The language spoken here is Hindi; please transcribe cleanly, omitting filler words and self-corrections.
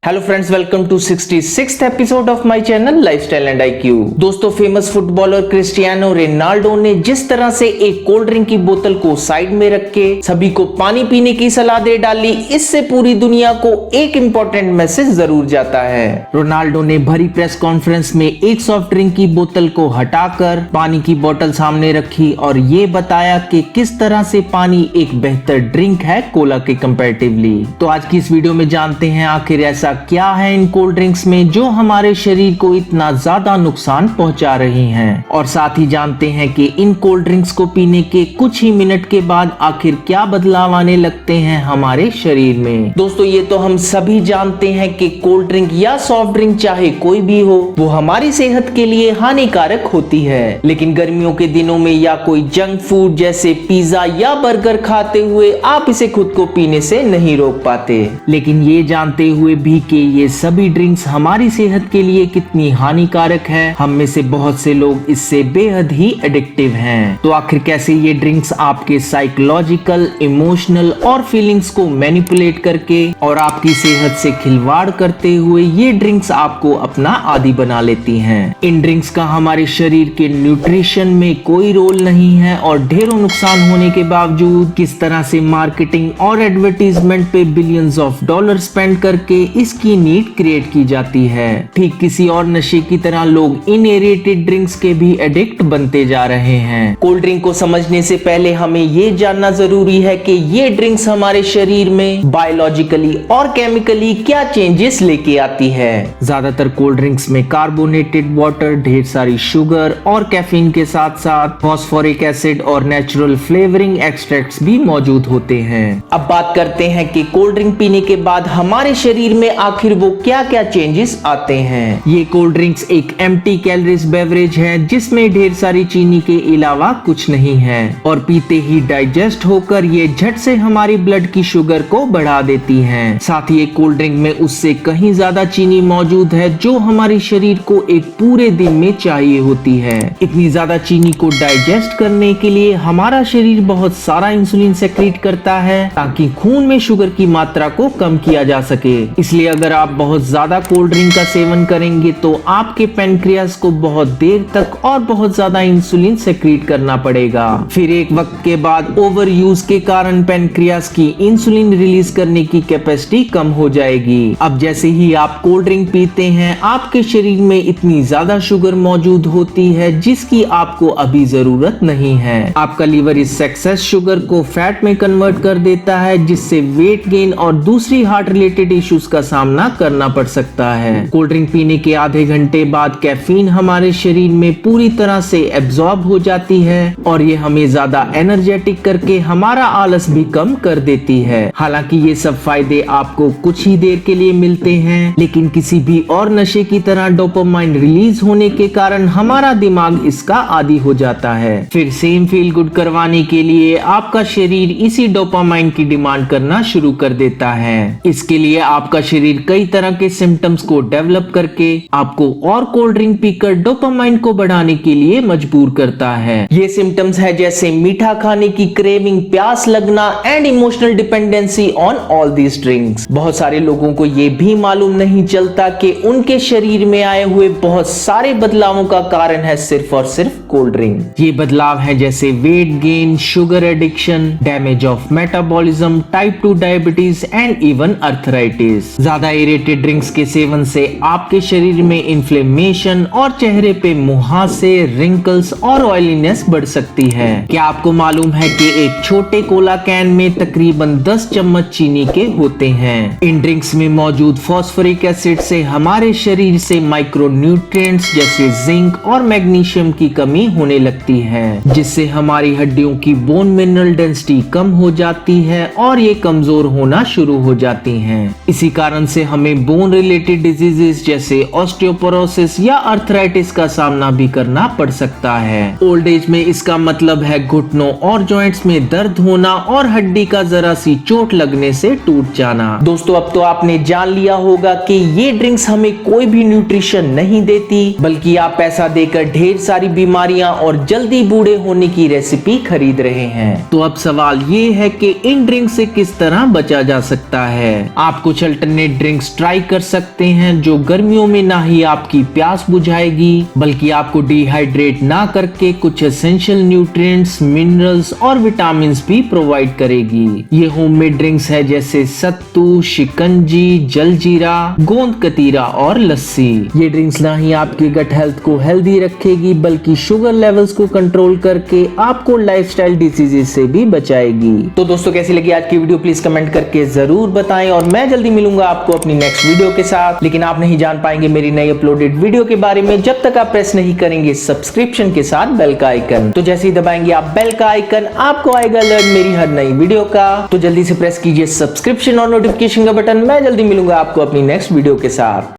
Hello friends, welcome to 66th episode of my channel lifestyle and IQ. दोस्तों, फेमस फुटबॉलर क्रिस्टियानो रोनाल्डो ने जिस तरह से एक कोल्ड ड्रिंक की बोतल को साइड में रख के सभी को पानी पीने की सलाह दे डाली, इससे पूरी दुनिया को एक इंपॉर्टेंट मैसेज जरूर जाता है। रोनाल्डो ने भरी प्रेस कॉन्फ्रेंस में एक सॉफ्ट ड्रिंक की बोतल को हटाकर पानी की बोतल सामने रखी और ये बताया कि किस तरह से पानी एक बेहतर ड्रिंक है कोला के कंपैरेटिवली। तो आज की इस वीडियो में जानते हैं आखिर ऐसा क्या है इन कोल्ड ड्रिंक्स में जो हमारे शरीर को इतना ज्यादा नुकसान पहुंचा रही हैं, और साथ ही जानते हैं कि इन कोल्ड ड्रिंक्स को पीने के कुछ ही मिनट के बाद आखिर क्या बदलाव आने लगते हैं हमारे शरीर में। दोस्तों, ये तो हम सभी जानते हैं कि कोल्ड ड्रिंक या सॉफ्ट ड्रिंक चाहे कोई भी हो, वो हमारी सेहत के लिए हानिकारक होती है। लेकिन गर्मियों के दिनों में या कोई जंक फूड जैसे पिज्जा या बर्गर खाते हुए आप इसे खुद को पीने से नहीं रोक पाते। लेकिन ये जानते हुए भी कि ये सभी ड्रिंक्स हमारी सेहत के लिए कितनी हानिकारक है, हम में से बहुत से लोग इससे बेहद ही एडिक्टिव हैं। तो आखिर कैसे ये ड्रिंक्स आपके साइकोलॉजिकल, इमोशनल और फीलिंग्स को मैनिपुलेट करके और आपकी सेहत से खिलवाड़ करते हुए ये ड्रिंक्स आपको अपना आदी बना लेती हैं। इन ड्रिंक्स का हमारे शरीर के न्यूट्रिशन में कोई रोल नहीं है और ढेरों नुकसान होने के बावजूद किस तरह से मार्केटिंग और एडवर्टीजमेंट पे बिलियंस ऑफ डॉलर स्पेंड करके इसकी नीड क्रिएट की जाती है। ठीक किसी और नशे की तरह लोग इन एरेटेड ड्रिंक्स के भी एडिक्ट बनते जा रहे हैं। कोल्ड ड्रिंक को समझने से पहले हमें ये जानना जरूरी है कि ये ड्रिंक्स हमारे शरीर में बायोलॉजिकली और केमिकली क्या चेंजेस लेके आती है। ज्यादातर कोल्ड ड्रिंक्स में कार्बोनेटेड वाटर, ढेर सारी शुगर और कैफीन के साथ साथ फॉस्फोरिक एसिड और नेचुरल फ्लेवरिंग एक्सट्रैक्ट्स भी मौजूद होते हैं। अब बात करते हैं कि कोल्ड ड्रिंक पीने के बाद हमारे शरीर में आखिर वो क्या क्या चेंजेस आते हैं। ये कोल्ड ड्रिंक्स एक एम्प्टी कैलोरीज बेवरेज है जिसमें ढेर सारी चीनी के अलावा कुछ नहीं है और पीते ही डाइजेस्ट होकर ये झट से हमारी ब्लड की शुगर को बढ़ा देती हैं। साथ ही एक कोल्ड ड्रिंक में उससे कहीं ज्यादा चीनी मौजूद है जो हमारे शरीर को एक पूरे दिन में चाहिए होती है। इतनी ज्यादा चीनी को डाइजेस्ट करने के लिए हमारा शरीर बहुत सारा इंसुलिन सेक्रेट करता है ताकि खून में शुगर की मात्रा को कम किया जा सके। इसलिए अगर आप बहुत ज्यादा कोल्ड ड्रिंक का सेवन करेंगे तो आपके पैनक्रियास को बहुत देर तक और बहुत ज्यादा इंसुलिन सेक्रेट करना पड़ेगा। फिर एक वक्त के बाद ओवर यूज के कारण पैनक्रियास की इंसुलिन रिलीज करने की कैपेसिटी कम हो जाएगी। अब जैसे ही आप कोल्ड ड्रिंक पीते हैं आपके शरीर में इतनी ज्यादा शुगर मौजूद होती है जिसकी आपको अभी जरूरत नहीं है। आपका लीवर इस एक्सेस शुगर को फैट में कन्वर्ट कर देता है जिससे वेट गेन और दूसरी हार्ट रिलेटेड इश्यूज का सामना करना पड़ सकता है। कोल्ड ड्रिंक पीने के आधे घंटे बाद कैफीन हमारे शरीर में पूरी तरह से एब्जॉर्ब हो जाती है और ये हमें ज्यादा एनर्जेटिक करके हमारा आलस भी कम कर देती है। हालांकि ये सब फायदे आपको कुछ ही देर के लिए मिलते हैं, लेकिन किसी भी और नशे की तरह डोपामाइन रिलीज होने के कारण हमारा दिमाग इसका आदी हो जाता है। फिर सेम फील गुड करवाने के लिए आपका शरीर इसी डोपामाइन की डिमांड करना शुरू कर देता है। इसके लिए आपका शरीर कई तरह के सिम्टम्स को डेवलप करके आपको और कोल्ड ड्रिंक पीकर डोपामाइन को बढ़ाने के लिए मजबूर करता है। ये सिम्टम्स है जैसे मीठा खाने की क्रेविंग, प्यास लगना and emotional dependency on all these drinks. बहुत सारे लोगों को ये भी मालूम नहीं चलता कि उनके शरीर में आए हुए बहुत सारे बदलावों का कारण है सिर्फ और सिर्फ कोल्ड ड्रिंक। ये बदलाव है जैसे weight gain, sugar addiction, damage of metabolism, type 2 diabetes and even arthritis. ज्यादा एरेटेड ड्रिंक्स के सेवन से आपके शरीर में इन्फ्लेमेशन और चेहरे पे मुहासे, रिंकल्स और ऑयलीनेस बढ़ सकती है। क्या आपको मालूम है कि एक छोटे कोला कैन में तकरीबन 10 चम्मच चीनी के होते हैं। इन ड्रिंक्स में मौजूद फॉस्फोरिक एसिड से हमारे शरीर से माइक्रो न्यूट्रिएंट्स जैसे जिंक और मैग्नीशियम की कमी होने लगती है, जिससे हमारी हड्डियों की बोन मिनरल डेंसिटी कम हो जाती है और ये कमजोर होना शुरू हो जाती हैं। इसी कारण से हमें बोन रिलेटेड डिजीजेस जैसे ऑस्टियोपोरोसिस या अर्थराइटिस का सामना भी करना पड़ सकता है। ओल्ड एज में इसका मतलब है घुटनों और जॉइंट्स में दर्द होना और हड्डी का जरा सी चोट लगने से टूट जाना। दोस्तों, अब तो आपने जान लिया होगा कि ये ड्रिंक्स हमें कोई भी न्यूट्रिशन नहीं देती, बल्कि आप पैसा देकर ढेर सारी बीमारी बीमारियां और जल्दी बूढ़े होने की रेसिपी खरीद रहे हैं। तो अब सवाल ये है कि इन ड्रिंक से किस तरह बचा जा सकता है। आप कुछ अल्टरनेट ड्रिंक्स ट्राई कर सकते हैं जो गर्मियों में ना ही आपकी प्यास बुझाएगी बल्कि आपको डिहाइड्रेट ना करके कुछ एसेंशियल न्यूट्रिएंट्स, मिनरल्स और विटामिन भी प्रोवाइड करेगी। ये होममेड ड्रिंक्स है जैसे सत्तू, शिकंजी, जलजीरा, गोंद कतीरा और लस्सी। ये ड्रिंक्स ना ही आपके गट हेल्थ को हेल्दी रखेगी बल्कि शुगर लेवल्स को कंट्रोल करके आपको लाइफस्टाइल डिसीजेस से भी बचाएगी। तो दोस्तों कैसी लगी आज की वीडियो प्लीज कमेंट करके जरूर बताएं और मैं जल्दी मिलूंगा आपको अपनी नेक्स्ट वीडियो के साथ। लेकिन आप नहीं जान पाएंगे मेरी नई अपलोडेड वीडियो के बारे में जब तक आप प्रेस नहीं करेंगे सब्सक्रिप्शन के साथ बेल का आइकन। तो जैसे ही दबाएंगे आप बेल का आइकन आपको आएगा अलर्ट मेरी हर नई वीडियो का। तो जल्दी से प्रेस कीजिए सब्सक्रिप्शन और नोटिफिकेशन का बटन। मैं जल्दी मिलूंगा आपको अपनी नेक्स्ट वीडियो के साथ।